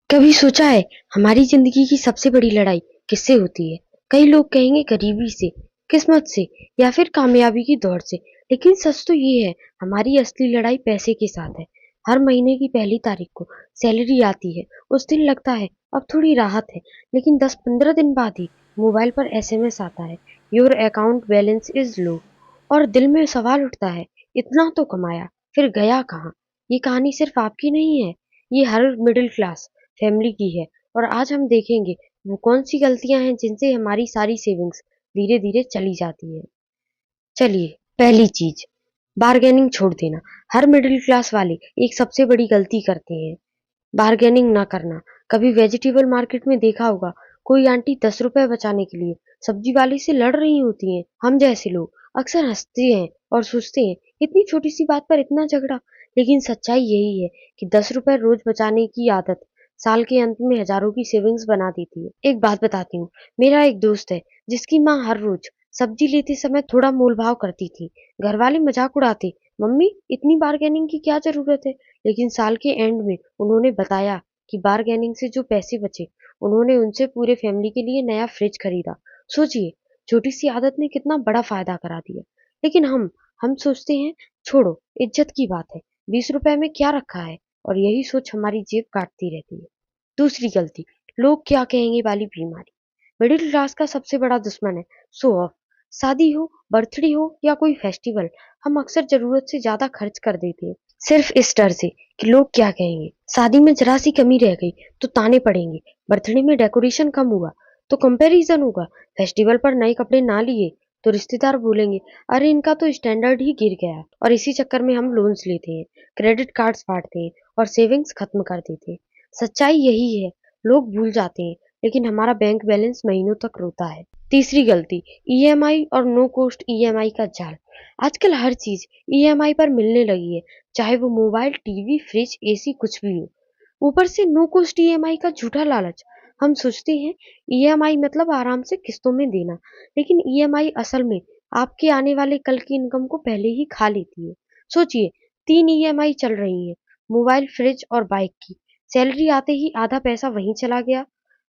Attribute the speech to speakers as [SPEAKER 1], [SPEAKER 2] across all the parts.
[SPEAKER 1] कभी सोचा है हमारी जिंदगी की सबसे बड़ी लड़ाई किससे होती है? कई लोग कहेंगे गरीबी से, किस्मत से या फिर कामयाबी की दौड़ से। लेकिन सच तो ये है, हमारी असली लड़ाई पैसे के साथ है। हर महीने की पहली तारीख को सैलरी आती है, उस दिन लगता है अब थोड़ी राहत है, लेकिन 10-15 दिन बाद ही मोबाइल पर एसएमएस आता है, your account balance is low. और दिल में सवाल उठता है, इतना तो कमाया, फिर गया कहाँ? ये कहानी सिर्फ आपकी नहीं है, ये हर मिडिल क्लास फैमिली की है। और आज हम देखेंगे वो कौन सी गलतियां हैं जिनसे हमारी सारी सेविंग्स धीरे धीरे चली जाती है। चलिए, पहली चीज, बार्गेनिंग छोड़ देना। हर मिडिल क्लास वाले एक सबसे बड़ी गलती करते हैं, बार्गेनिंग ना करना। कभी वेजिटेबल मार्केट में देखा होगा, कोई आंटी 10 रुपए बचाने के लिए सब्जी वाले से लड़ रही होती हैं। हम जैसे लोग अक्सर हंसते हैं और सोचते हैं इतनी छोटी सी बात पर इतना झगड़ा। लेकिन सच्चाई यही है कि 10 रुपए रोज बचाने की आदत साल के अंत में हजारों की सेविंग्स बना देती है। एक बात बताती हूँ, मेरा एक दोस्त है जिसकी माँ हर रोज सब्जी लेते समय थोड़ा मोल भाव करती थी। घर वाले मजाक उड़ाते, मम्मी इतनी बार्गेनिंग की क्या जरूरत है? लेकिन साल के एंड में उन्होंने बताया कि बारगेनिंग से जो पैसे बचे, उन्होंने उनसे पूरे फैमिली के लिए नया फ्रिज खरीदा। सोचिए, छोटी सी आदत ने कितना बड़ा फायदा करा दिया। लेकिन हम सोचते हैं छोड़ो, इज्जत की बात है, 20 रुपए में क्या रखा है। और यही सोच हमारी जेब काटती रहती है। दूसरी गलती, लोग क्या कहेंगे वाली बीमारी। मिडिल क्लास का सबसे बड़ा दुश्मन है शो ऑफ। शादी हो, बर्थडे हो या कोई फेस्टिवल, हम अक्सर जरूरत से ज्यादा खर्च कर देते हैं, सिर्फ इस डर से कि लोग क्या कहेंगे। शादी में जरा सी कमी रह गई तो ताने पड़ेंगे, बर्थडे में डेकोरेशन कम हुआ तो कंपैरिजन होगा, फेस्टिवल पर नए कपड़े ना लिए तो रिश्तेदार बोलेंगे अरे इनका तो स्टैंडर्ड ही गिर गया। और इसी चक्कर में हम लोन्स लेते हैं, क्रेडिट कार्ड्स फाड़ते हैं और सेविंग्स खत्म कर देते हैं। सच्चाई यही है, लोग भूल जाते हैं लेकिन हमारा बैंक बैलेंस महीनों तक रोता है। तीसरी गलती, ईएमआई और नो कॉस्ट ईएमआई का जाल। आजकल हर चीज ईएमआई पर मिलने लगी है, चाहे वो मोबाइल, टीवी, फ्रिज, एसी कुछ भी हो। ऊपर से नो कॉस्ट ईएमआई का झूठा लालच। हम सोचते हैं ईएमआई मतलब आराम से किस्तों में देना, लेकिन ईएमआई असल में आपके आने वाले कल की इनकम को पहले ही खा लेती है। सोचिए, 3 ईएमआई चल रही है, मोबाइल, फ्रिज और बाइक की। सैलरी आते ही आधा पैसा वहीं चला गया।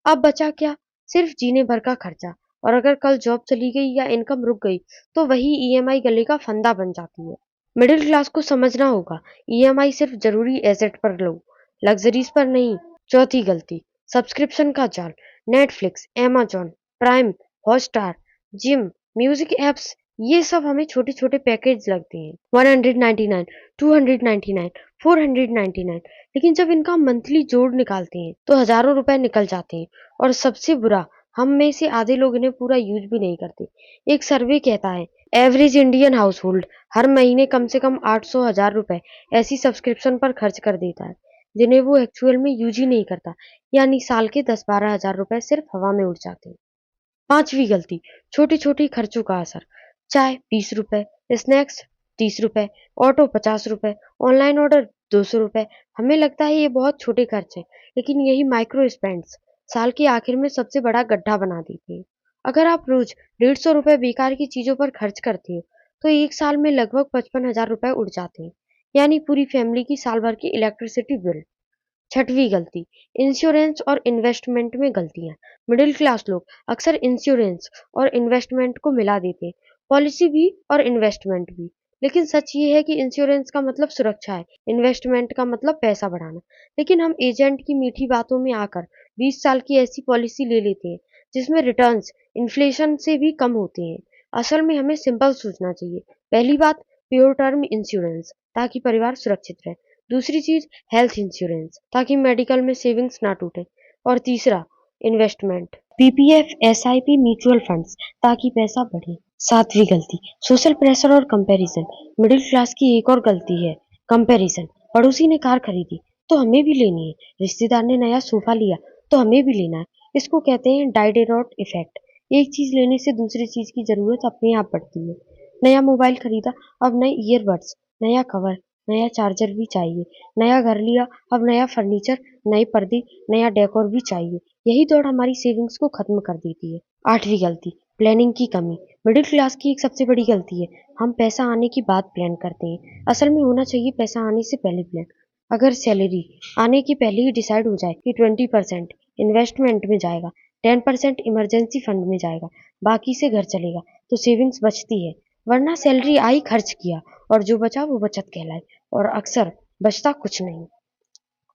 [SPEAKER 1] अब बचा क्या? सिर्फ जीने भर का खर्चा। और अगर कल जॉब चली गई या इनकम रुक गई तो वही ईएमआई गले का फंदा बन जाती है। मिडिल क्लास को समझना होगा, ईएमआई सिर्फ जरूरी एसेट पर लो, लग्जरीज पर नहीं। चौथी गलती, सब्सक्रिप्शन का जाल। Netflix, amazon prime, Hotstar, gym, music apps, ये सब हमें छोटे छोटे पैकेज लगते हैं, 199, 299, 499। लेकिन जब इनका मंथली जोड़ निकालते हैं तो हजारों रुपए निकल जाते हैं। और सबसे बुरा, हम में से आधे लोग इन्हें पूरा यूज भी नहीं करते। एक सर्वे कहता है एवरेज इंडियन हाउस होल्ड हर महीने कम से कम 800 हजार रुपए ऐसी सब्सक्रिप्शन पर खर्च कर देता है जिन्हें वो एक्चुअल में यूज ही नहीं करता। यानी साल के 10-12 हजार रुपए सिर्फ हवा में उड़ जाते हैं। पांचवी गलती, छोटी छोटी खर्चों का असर। चाय 20 रुपए, स्नैक्स 30 रुपए, ऑटो 50 रुपए, ऑनलाइन ऑर्डर 200 रुपए। हमें लगता है ये बहुत छोटे खर्च हैं, लेकिन यही माइक्रो स्पेंड्स साल के आखिर में सबसे बड़ा गड्ढा बना देते हैं। अगर आप रोज 150 रुपए बेकार की चीजों पर खर्च करते हो तो एक साल में लगभग 55 हजार रुपए उड़ जाते हैं, यानी पूरी फैमिली की साल भर की इलेक्ट्रिसिटी बिल। छठवीं गलती, इंश्योरेंस और इन्वेस्टमेंट में गलतियां। मिडिल क्लास लोग अक्सर इंश्योरेंस और इन्वेस्टमेंट को मिला देते हैं, पॉलिसी भी और इन्वेस्टमेंट भी। लेकिन सच ये है कि इंश्योरेंस का मतलब सुरक्षा है, इन्वेस्टमेंट का मतलब पैसा बढ़ाना। लेकिन हम एजेंट की मीठी बातों में आकर 20 साल की ऐसी पॉलिसी ले लेते हैं जिसमें रिटर्न्स इन्फ्लेशन से भी कम होते हैं। असल में हमें सिंपल सोचना चाहिए। पहली बात, प्योर टर्म इंश्योरेंस ताकि परिवार सुरक्षित रहे। दूसरी चीज, हेल्थ इंश्योरेंस ताकि मेडिकल में सेविंग्स ना टूटे। और तीसरा, investment, PPF, SIP, mutual funds ताकि पैसा बढ़े। सातवीं गलती, सोशल प्रेशर और कंपैरिजन। मिडिल क्लास की एक और गलती है कंपैरिजन। पड़ोसी ने कार खरीदी तो हमें भी लेनी है, रिश्तेदार ने नया सोफा लिया तो हमें भी लेना है। इसको कहते हैं डाइडेरोट इफेक्ट। एक चीज लेने से दूसरी चीज की जरूरत अपने आप बढ़ती है। नया मोबाइल खरीदा, अब नए ईयरबड्स, नया कवर, नया चार्जर भी चाहिए। नया घर लिया, अब नया फर्नीचर, नए पर्दे, नया डेकोर भी चाहिए। यही दौड़ हमारी सेविंग्स को खत्म कर देती है। आठवीं गलती, प्लानिंग की कमी। मिडिल क्लास की एक सबसे बड़ी गलती है, हम पैसा आने की बात प्लान करते हैं। असल में होना चाहिए पैसा आने से पहले प्लान। अगर सैलरी आने के पहले ही डिसाइड हो जाए कि 20% इन्वेस्टमेंट में जाएगा, 10% इमरजेंसी फंड में जाएगा, बाकी से घर चलेगा, तो सेविंग्स बचती है। वरना सैलरी आई, खर्च किया और जो बचा वो बचत कहलाए और अक्सर बचता कुछ नहीं।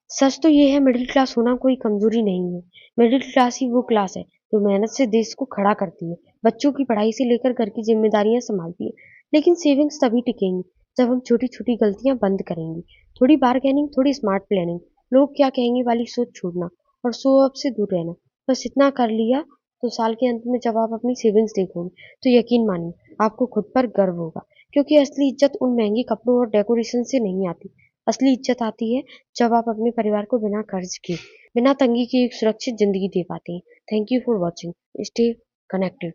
[SPEAKER 1] सच तो ये है, मिडिल क्लास होना कोई कमजोरी नहीं है। मिडिल क्लास ही वो क्लास है जो मेहनत से देश को खड़ा करती है, बच्चों की पढ़ाई से लेकर घर की जिम्मेदारियां संभालती है। लेकिन सेविंग्स तभी टिकेंगी जब हम छोटी छोटी गलतियां बंद करेंगे। थोड़ी बार्गेनिंग, थोड़ी स्मार्ट प्लानिंग, लोग क्या कहेंगे वाली सोच छोड़ना और शो ऑफ से दूर रहना। बस इतना कर लिया तो साल के अंत में जब आप अपनी सेविंग्स देखोगे तो यकीन मानिए आपको खुद पर गर्व होगा। क्योंकि असली इज्जत उन महंगे कपड़ों और डेकोरेशन से नहीं आती। असली इज्जत आती है जब आप अपने परिवार को बिना कर्ज के, बिना तंगी की एक सुरक्षित जिंदगी दे पाते हैं। Thank you for watching. Stay connected.